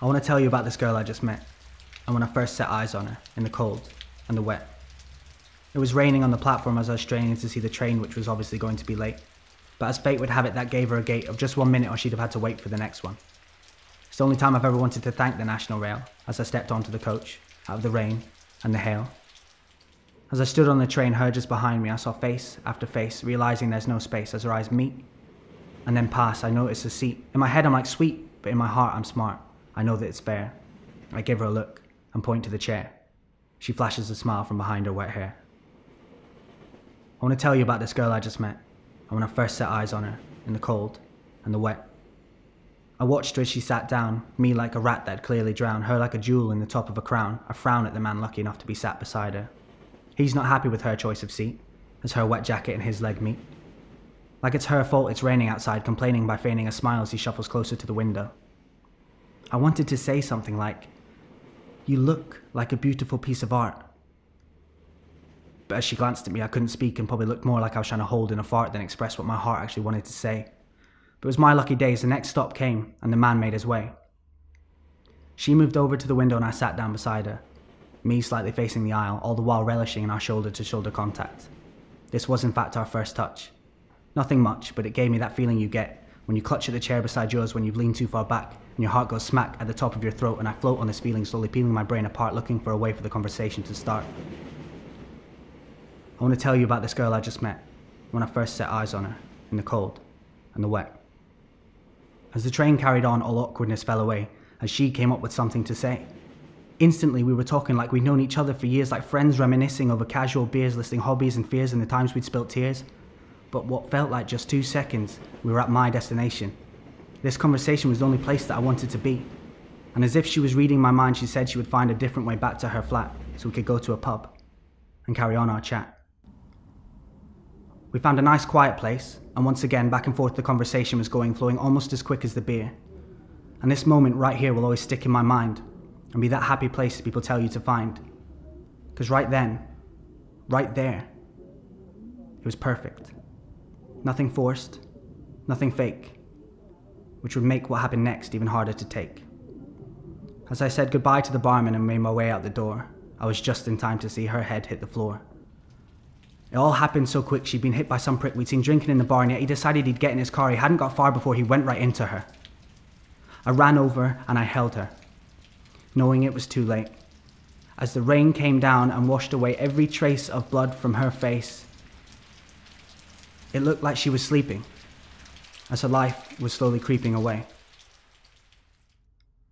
I want to tell you about this girl I just met, and when I first set eyes on her, in the cold and the wet. It was raining on the platform as I was straining to see the train, which was obviously going to be late, but as fate would have it, that gave her a gate of just 1 minute or she'd have had to wait for the next one. It's the only time I've ever wanted to thank the National Rail as I stepped onto the coach, out of the rain and the hail. As I stood on the train, her just behind me, I saw face after face, realising there's no space. As our eyes meet and then pass, I notice a seat. In my head I'm like, sweet, but in my heart I'm smart. I know that it's fair. I give her a look and point to the chair. She flashes a smile from behind her wet hair. I want to tell you about this girl I just met, and when I first set eyes on her, in the cold and the wet. I watched her as she sat down, me like a rat that had clearly drowned, her like a jewel in the top of a crown, a frown at the man lucky enough to be sat beside her. He's not happy with her choice of seat, as her wet jacket and his leg meet. Like it's her fault it's raining outside, complaining by feigning a smile as he shuffles closer to the window. I wanted to say something like, "You look like a beautiful piece of art." But as she glanced at me, I couldn't speak and probably looked more like I was trying to hold in a fart than express what my heart actually wanted to say. But it was my lucky day as the next stop came and the man made his way. She moved over to the window and I sat down beside her, me slightly facing the aisle, all the while relishing in our shoulder-to-shoulder contact. This was in fact our first touch. Nothing much, but it gave me that feeling you get when you clutch at the chair beside yours when you've leaned too far back and your heart goes smack at the top of your throat, and I float on this feeling, slowly peeling my brain apart, looking for a way for the conversation to start. I want to tell you about this girl I just met, when I first set eyes on her, in the cold and the wet. As the train carried on, all awkwardness fell away, as she came up with something to say. Instantly we were talking like we'd known each other for years, like friends reminiscing over casual beers, listing hobbies and fears and the times we'd spilt tears. But what felt like just 2 seconds, we were at my destination. This conversation was the only place that I wanted to be. And as if she was reading my mind, she said she would find a different way back to her flat so we could go to a pub and carry on our chat. We found a nice quiet place, and once again back and forth the conversation was going, flowing almost as quick as the beer. And this moment right here will always stick in my mind and be that happy place people tell you to find. Because right then, right there, it was perfect. Nothing forced, nothing fake, which would make what happened next even harder to take. As I said goodbye to the barman and made my way out the door, I was just in time to see her head hit the floor. It all happened so quick. She'd been hit by some prick we'd seen drinking in the bar, and yet he decided he'd get in his car. He hadn't got far before he went right into her. I ran over and I held her, knowing it was too late. As the rain came down and washed away every trace of blood from her face, it looked like she was sleeping, as her life was slowly creeping away.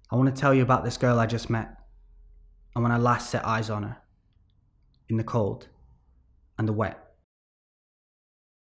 I want to tell you about this girl I just met, and when I last set eyes on her, in the cold and the wet.